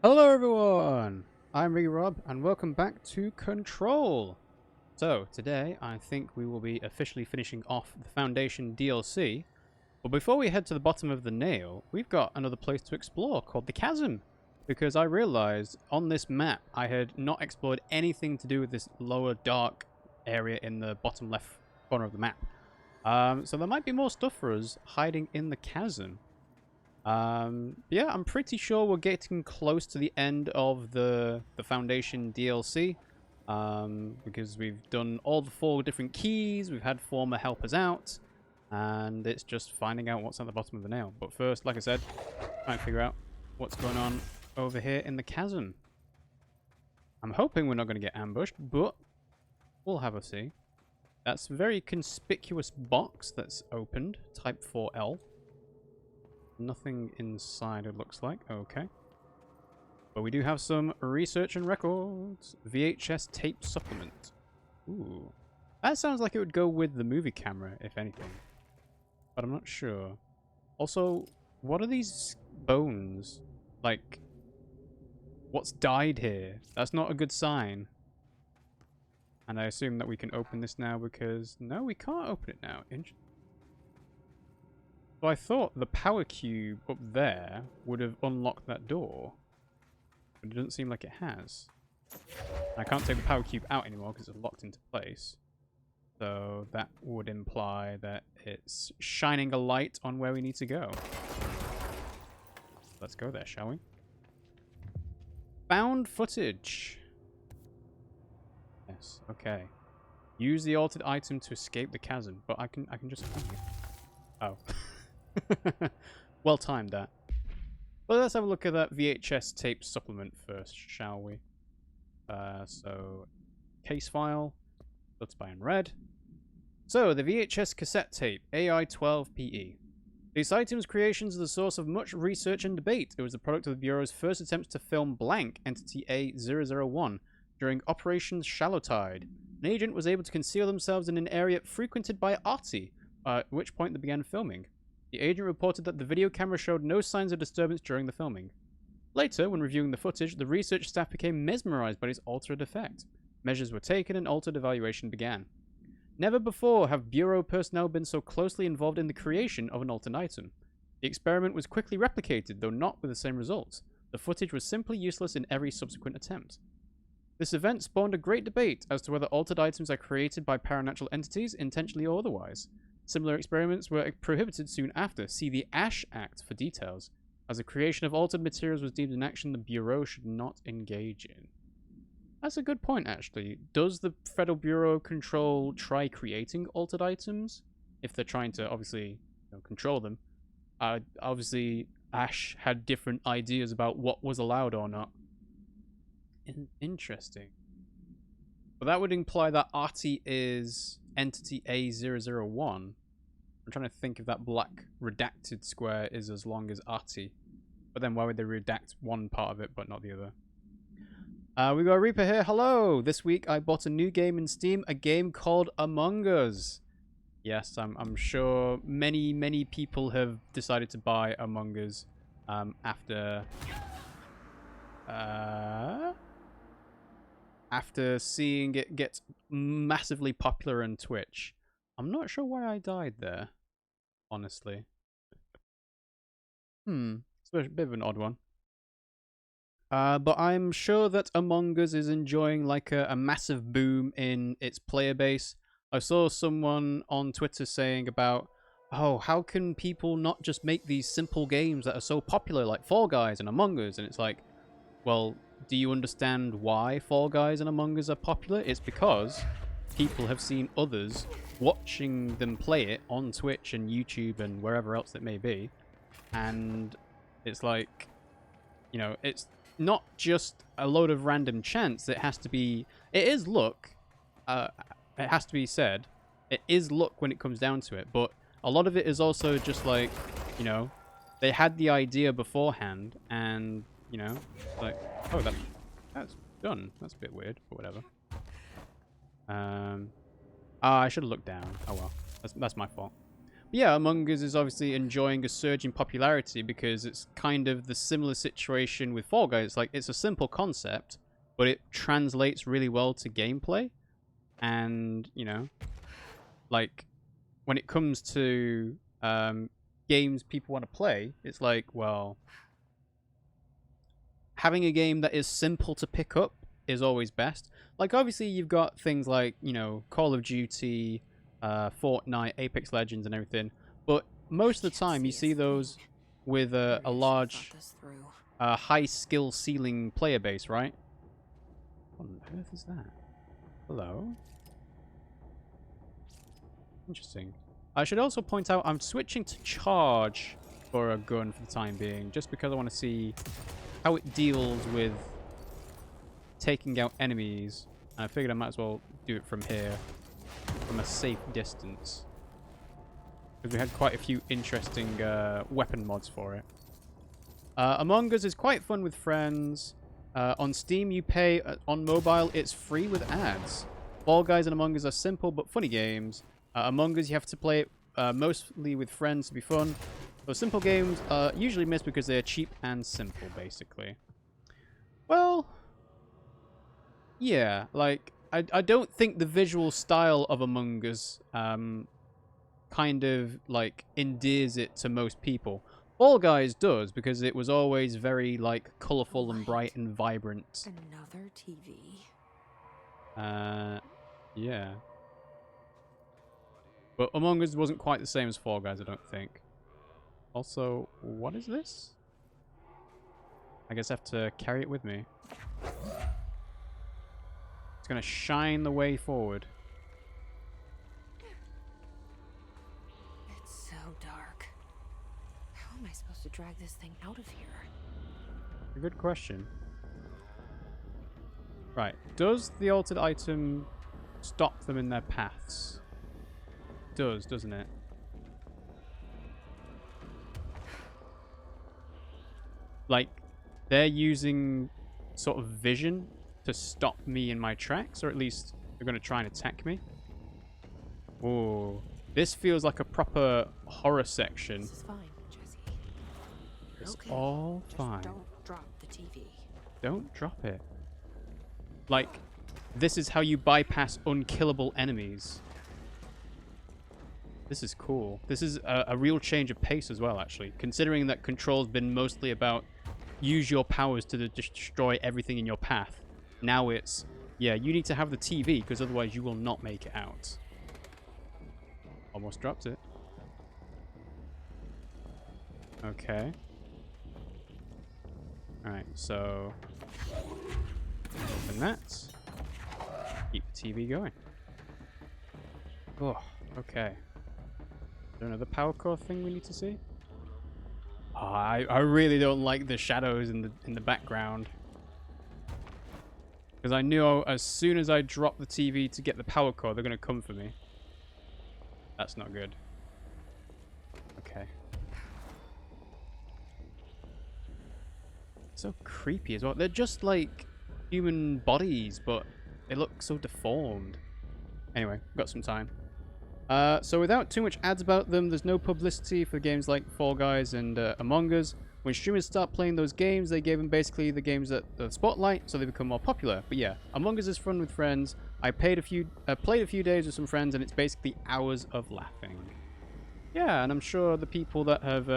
Hello everyone, I'm RiggyRob and welcome back to Control. So today I think we will be officially finishing off the Foundation DLC, but before we head to the bottom of the nail, we've got another place to explore called the Chasm, because I realized on this map I had not explored anything to do with this lower dark area in the bottom left corner of the map. So there might be more stuff for us hiding in the Chasm. Yeah, I'm pretty sure we're getting close to the end of the Foundation DLC. Because we've done all the 4 different keys, we've had Former help us out, and it's just finding out what's at the bottom of the nail. But first, like I said, trying to figure out what's going on over here in the Chasm. I'm hoping we're not going to get ambushed, but we'll have a see. That's a very conspicuous box that's opened, type 4L. Nothing inside, it looks like. Okay. But we do have some research and records. VHS tape supplement. Ooh. That sounds like it would go with the movie camera, if anything. But I'm not sure. Also, what are these bones? Like, what's died here? That's not a good sign. And I assume that we can open this now because... No, we can't open it now. Interesting. So I thought the power cube up there would have unlocked that door. But it doesn't seem like it has. I can't take the power cube out anymore because it's locked into place. So that would imply that it's shining a light on where we need to go. Let's go there, shall we? Found footage. Yes, okay. Use the altered item to escape the chasm, but I can just find it. Oh. Well timed that. Well, let's have a look at that VHS tape supplement first, shall we? So, case file, filtered by in red. So, the VHS cassette tape, AI-12PE. This item's creations are the source of much research and debate. It was the product of the Bureau's first attempts to film blank, Entity A001, during Operation Shallow Tide. An agent was able to conceal themselves in an area frequented by Artie, at which point they began filming. The agent reported that the video camera showed no signs of disturbance during the filming. Later, when reviewing the footage, the research staff became mesmerized by its altered effect. Measures were taken and altered evaluation began. Never before have Bureau personnel been so closely involved in the creation of an altered item. The experiment was quickly replicated, though not with the same results. The footage was simply useless in every subsequent attempt. This event spawned a great debate as to whether altered items are created by paranatural entities, intentionally or otherwise. Similar experiments were prohibited soon after. See the Ash Act for details. As the creation of altered materials was deemed an action the Bureau should not engage in. That's a good point, actually. Does the Federal Bureau Control try creating altered items? If they're trying to, obviously, control them. Obviously, Ash had different ideas about what was allowed or not. Interesting. But that would imply that Artie is Entity A001. I'm trying to think if that black redacted square is as long as Artie. But then why would they redact one part of it but not the other? We got Reaper here. Hello! This week I bought a new game in Steam, a game called Among Us. Yes, I'm sure many people have decided to buy Among Us after seeing it get massively popular on Twitch. I'm not sure why I died there, honestly. It's a bit of an odd one. But I'm sure that Among Us is enjoying like a massive boom in its player base. I saw someone on Twitter saying about, oh, how can people not just make these simple games that are so popular like Fall Guys and Among Us? And it's like, well, do you understand why Fall Guys and Among Us are popular? It's because people have seen others watching them play it on Twitch and YouTube and wherever else it may be. And it's like, it's not just a load of random chance. It has to be... It is luck. It has to be said. It is luck when it comes down to it. But a lot of it is also just like, they had the idea beforehand and... like, oh, that's done. That's a bit weird, but whatever. I should have looked down. Oh well, that's my fault. Yeah, Among Us is obviously enjoying a surge in popularity because it's kind of the similar situation with Fall Guys. Like, it's a simple concept, but it translates really well to gameplay. And, you know, like, when it comes to games people want to play, it's like, well, having a game that is simple to pick up is always best. Like, obviously, you've got things like, you know, Call of Duty, Fortnite, Apex Legends, and everything. But most of the time, you see those with a large, high skill ceiling player base, right? What on earth is that? Hello? Interesting. I should also point out I'm switching to charge for a gun for the time being, just because I want to see how it deals with taking out enemies. And I figured I might as well do it from here, from a safe distance, because we had quite a few interesting weapon mods for it. Among Us is quite fun with friends. On Steam you pay, on mobile it's free with ads. Fall Guys and Among Us are simple but funny games. Among Us you have to play it mostly with friends to be fun. Those simple games are usually missed because they are cheap and simple, basically. Well, yeah, like, I don't think the visual style of Among Us kind of, like, endears it to most people. Fall Guys does, because it was always very, like, colourful and bright and vibrant. Another TV. Yeah. But Among Us wasn't quite the same as Fall Guys, I don't think. Also, what is this? I guess I have to carry it with me. It's going to shine the way forward. It's so dark. How am I supposed to drag this thing out of here? A good question. Right. Does the altered item stop them in their paths? It does, doesn't it? Like, they're using sort of vision to stop me in my tracks, or at least they're going to try and attack me. Oh, this feels like a proper horror section. This is fine, Jesse. It's okay. all Just fine. Don't drop the TV. Don't drop it. Like, this is how you bypass unkillable enemies. This is cool. This is a real change of pace as well, actually. Considering that Control's been mostly about use your powers to destroy everything in your path. Now it's, yeah, you need to have the TV, because otherwise you will not make it out. Almost dropped it. Okay. Alright, so open that. Keep the TV going. Oh, okay. Is there another power core thing we need to see? Oh, I really don't like the shadows in the background. Because I knew as soon as I drop the TV to get the power core, they're going to come for me. That's not good. Okay. So creepy as well. They're just like human bodies, but they look so deformed. Anyway, got some time. So without too much ads about them, there's no publicity for games like Fall Guys and Among Us. When streamers start playing those games, they gave them basically the games that the spotlight, so they become more popular. But yeah, Among Us is fun with friends. I played a few days with some friends, and it's basically hours of laughing. Yeah, and I'm sure the people that have,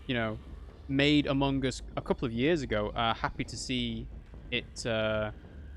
you know, made Among Us a couple of years ago are happy to see it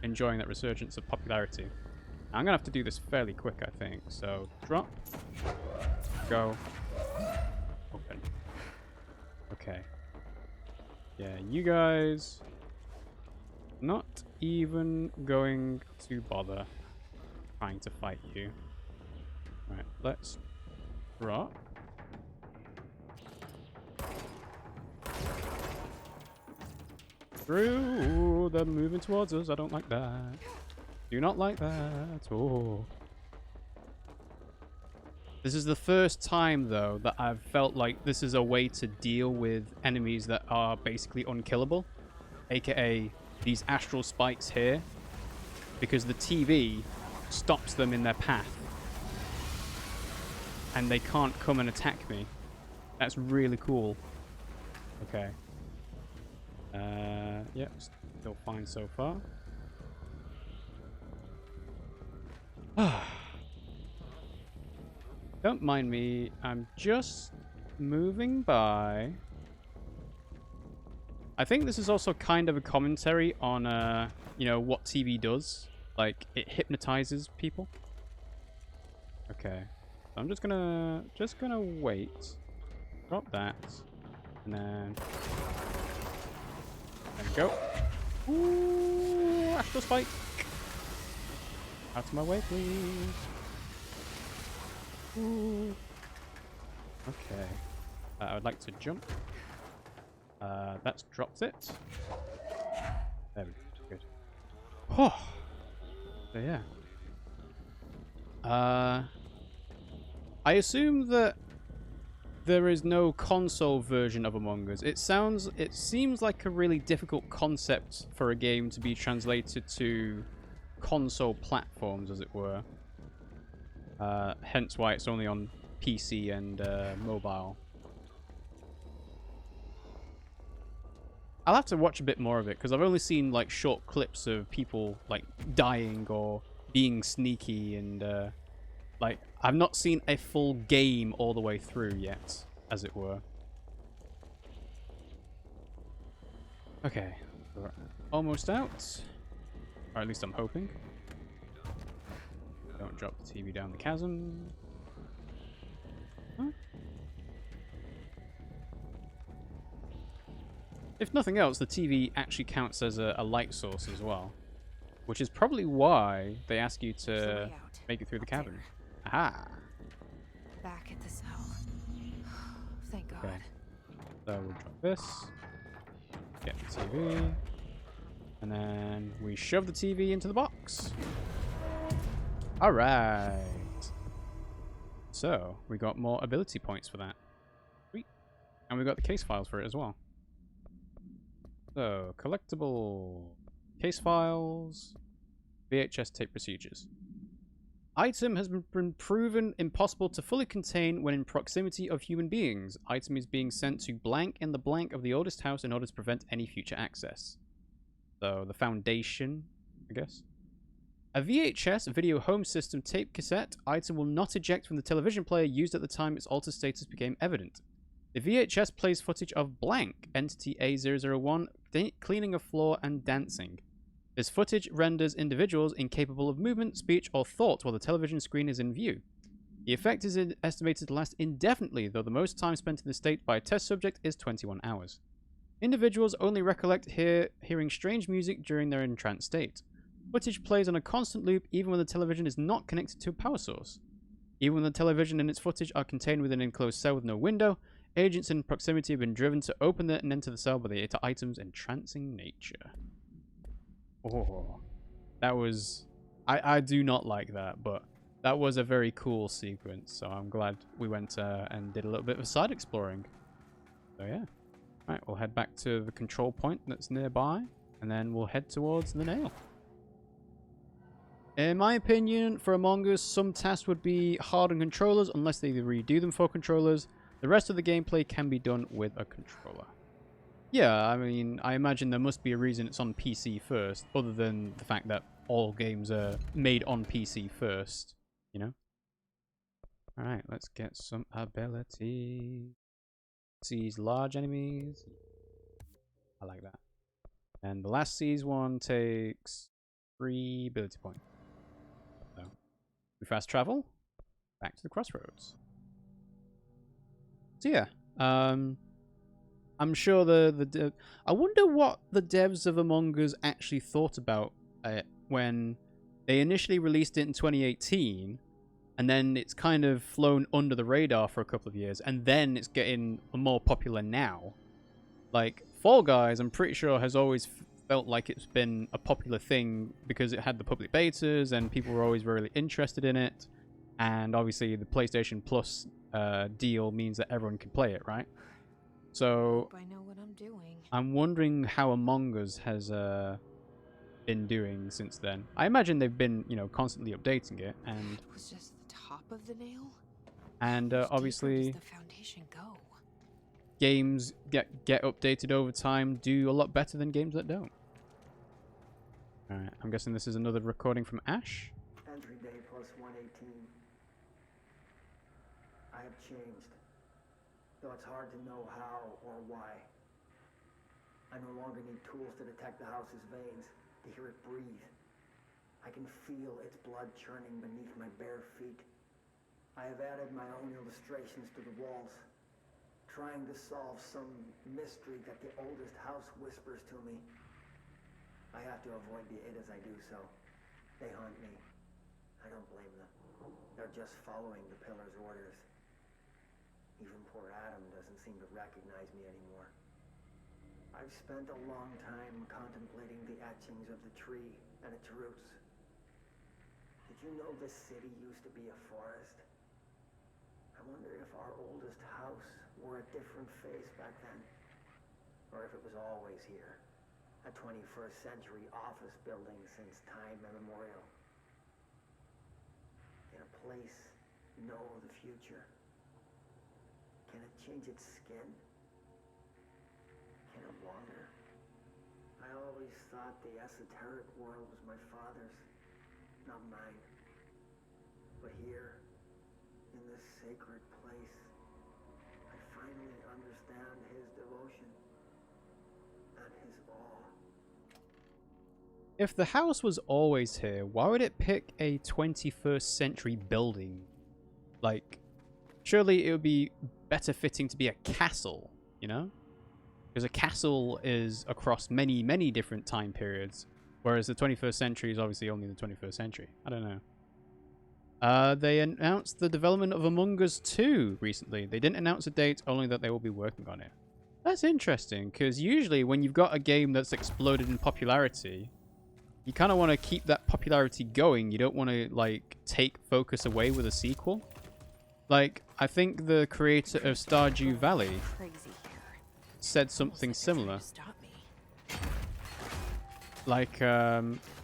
enjoying that resurgence of popularity. I'm gonna have to do this fairly quick, I think. So drop, go, open. Okay. Yeah, you guys not even going to bother trying to fight you. Right, let's drop. Through, they're moving towards us. I don't like that. Do not like that. Oh. This is the first time, though, that I've felt like this is a way to deal with enemies that are basically unkillable. AKA these astral spikes here. Because the TV stops them in their path. and they can't come and attack me. That's really cool. Okay. Yep, still fine so far. Don't mind me. I'm just moving by. I think this is also kind of a commentary on, you know, what TV does. Like, it hypnotizes people. Okay. I'm just gonna wait. Drop that. And then... There we go. Ooh, astral spike. Out of my way, please. Ooh. Okay. I would like to jump. That's dropped it. There we go. Good. Oh. So yeah. I assume that there is no console version of Among Us. It seems like a really difficult concept for a game to be translated to console platforms, as it were. Hence why it's only on PC and mobile. I'll have to watch a bit more of it, because I've only seen like short clips of people like dying or being sneaky, and like I've not seen a full game all the way through yet, as it were. Okay, we're almost out. Or at least I'm hoping. Don't drop the TV down the chasm. Huh? If nothing else, the TV actually counts as a light source as well. Which is probably why they ask you to make it through the cabin. Aha! Back at the cell. Thank God. Okay. So we'll drop this. Get the TV. And then we shove the TV into the box. Alright. So, we got more ability points for that. Sweet. And we got the case files for it as well. So, collectible case files, VHS tape procedures. Item has been proven impossible to fully contain when in proximity of human beings. Item is being sent to blank in the blank of the oldest house in order to prevent any future access. So, the foundation, I guess. A VHS video home system tape cassette item will not eject from the television player used at the time its altered status became evident. The VHS plays footage of blank, entity A001, cleaning a floor and dancing. This footage renders individuals incapable of movement, speech, or thought while the television screen is in view. The effect is estimated to last indefinitely, though the most time spent in this state by a test subject is 21 hours. Individuals only recollect hearing strange music during their entranced state. Footage plays on a constant loop even when the television is not connected to a power source. Even when the television and its footage are contained within an enclosed cell with no window, agents in proximity have been driven to open it and enter the cell by the item's entrancing nature. Oh, that was... I do not like that, but that was a very cool sequence, so I'm glad we went and did a little bit of side exploring. So yeah. Alright, we'll head back to the control point that's nearby, and then we'll head towards the nail. In my opinion, for Among Us, some tasks would be hard on controllers unless they redo them for controllers. The rest of the gameplay can be done with a controller. Yeah, I mean, I imagine there must be a reason it's on PC first, other than the fact that all games are made on PC first, you know? Alright, let's get some ability. Seize large enemies. I like that. And the last seize one takes 3 ability points. So, we fast travel back to the crossroads. So yeah, I'm sure I wonder what the devs of Among Us actually thought about it when they initially released it in 2018, and then it's kind of flown under the radar for a couple of years, and then it's getting more popular now. Like, Fall Guys, I'm pretty sure, has always felt like it's been a popular thing because it had the public betas and people were always really interested in it. And obviously the PlayStation Plus deal means that everyone can play it, right? So I know what I'm doing. I'm wondering how Among Us has been doing since then. I imagine they've been, you know, constantly updating it, and It was just the top of the nail. And How much deeper obviously, does the foundation go? games get updated over time, do a lot better than games that don't. Alright, I'm guessing this is another recording from Ash. Entry day plus 118. I have changed, though it's hard to know how or why. I no longer need tools to detect the house's veins, to hear it breathe. I can feel its blood churning beneath my bare feet. I have added my own illustrations to the walls, trying to solve some mystery that the oldest house whispers to me. I have to avoid the it as I do so. They haunt me. I don't blame them. They're just following the pillar's orders. Even poor Adam doesn't seem to recognize me anymore. I've spent a long time contemplating the etchings of the tree and its roots. Did you know this city used to be a forest? I wonder if our oldest house wore a different face back then. Or if it was always here. A 21st century office building since time immemorial. Can a place know the future? Can it change its skin? Can it wander? I always thought the esoteric world was my father's, not mine. But here, in this sacred place, I finally understand his devotion and his awe. If the house was always here, why would it pick a 21st century building? Like, surely it would be better fitting to be a castle, you know? Because a castle is across many, many different time periods, whereas the 21st century is obviously only the 21st century. I don't know. They announced the development of Among Us 2 recently. They didn't announce a date, only that they will be working on it. That's interesting, because usually when you've got a game that's exploded in popularity, you kind of want to keep that popularity going. You don't want to, like, take focus away with a sequel. Like, I think the creator of Stardew Valley said something similar. Like,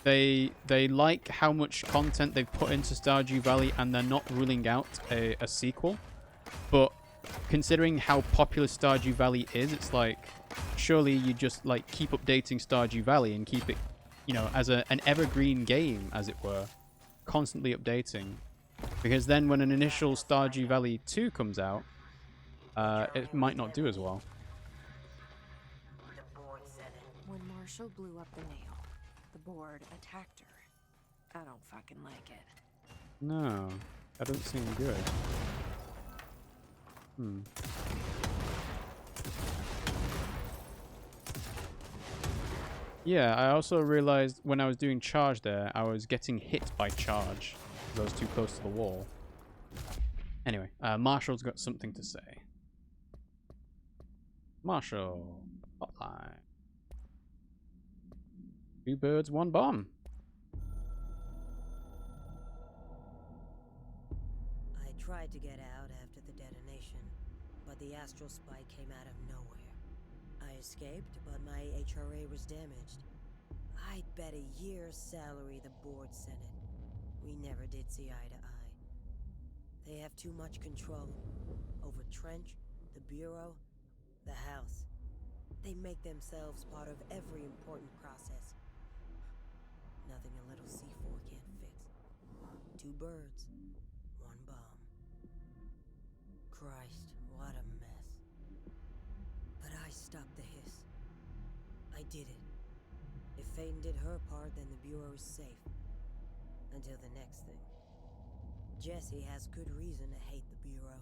they like how much content they've put into Stardew Valley, and they're not ruling out a sequel. But considering how popular Stardew Valley is, it's like, surely you just, like, keep updating Stardew Valley and keep it, you know, as an evergreen game, as it were, constantly updating. Because then when an initial Stardew Valley 2 comes out, it might not do as well. When Marshall blew up the nail, the board attacked her. I don't fucking like it. No, that doesn't seem good. Yeah, I also realized when I was doing charge there, I was getting hit by charge because I was too close to the wall. Anyway, Marshall's got something to say. Marshall, hotline. 2 birds, 1 bomb. I tried to get out after the detonation, but the astral spike came out of nowhere. I escaped, but my HRA was damaged. I'd bet a year's salary the board sent it. We never did see eye to eye. They have too much control over Trench, the Bureau, the House. They make themselves part of every important process. Nothing a little C4 can't fix. 2 birds, 1 bomb. Christ, what a mess. But I stopped the hiss. I did it. If Faden did her part, then the Bureau is safe. Until the next thing. Jesse has good reason to hate the Bureau.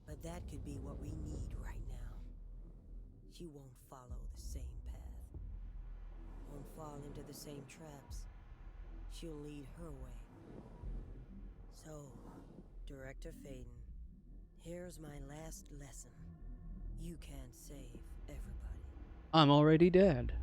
But that could be what we need right now. She won't follow the same path. Won't fall into the same traps. She'll lead her way. So, Director Faden, here's my last lesson. You can't save everybody. I'm already dead.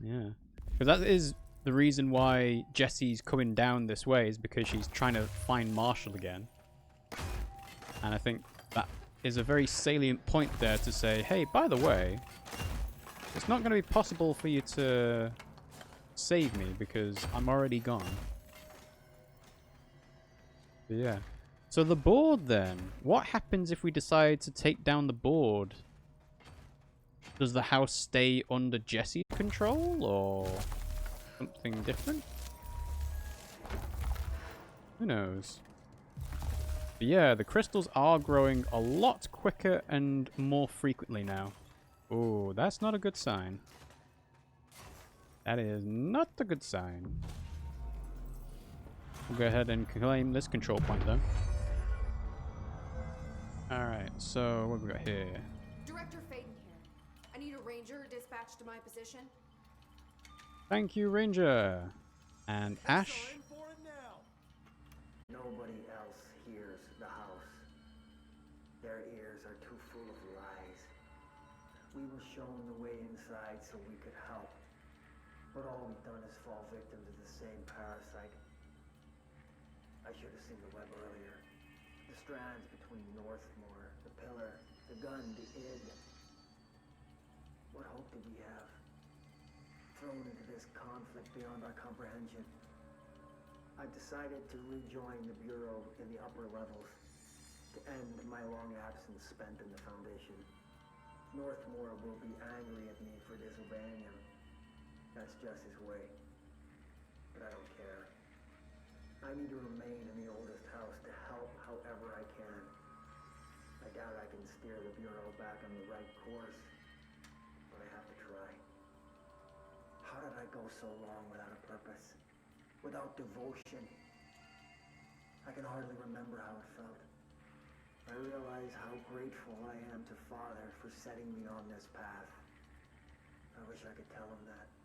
Yeah. Because that is the reason why Jesse's coming down this way, is because she's trying to find Marshall again. And I think that is a very salient point there to say, hey, by the way, it's not going to be possible for you to save me because I'm already gone. Yeah. So the board then. What happens if we decide to take down the board? Does the house stay under Jesse's control or something different? Who knows? But yeah, the crystals are growing a lot quicker and more frequently now. Oh, that's not a good sign. That is not a good sign. We'll go ahead and claim this control point though. Alright, so what have we got here? Director Faden here. I need a ranger dispatched to my position. Thank you, Ranger. And Ash. Nobody else hears the house. Their ears are too full of lies. We were shown the way inside so we could help. But all we've done is fall victim to the same parasite. I should have seen the web earlier. The strands between Northmore, the pillar, the gun, the id. What hope did we have? Thrown into this conflict beyond our comprehension. I've decided to rejoin the Bureau in the upper levels to end my long absence spent in the Foundation. Northmore will be angry at me for disobeying him. That's just his way. But I don't care. I need to remain in the oldest house to help however I can. I doubt I can steer the Bureau back on the right course, but I have to try. How did I go so long without a purpose? Without devotion? I can hardly remember how it felt. I realize how grateful I am to Father for setting me on this path. I wish I could tell him that.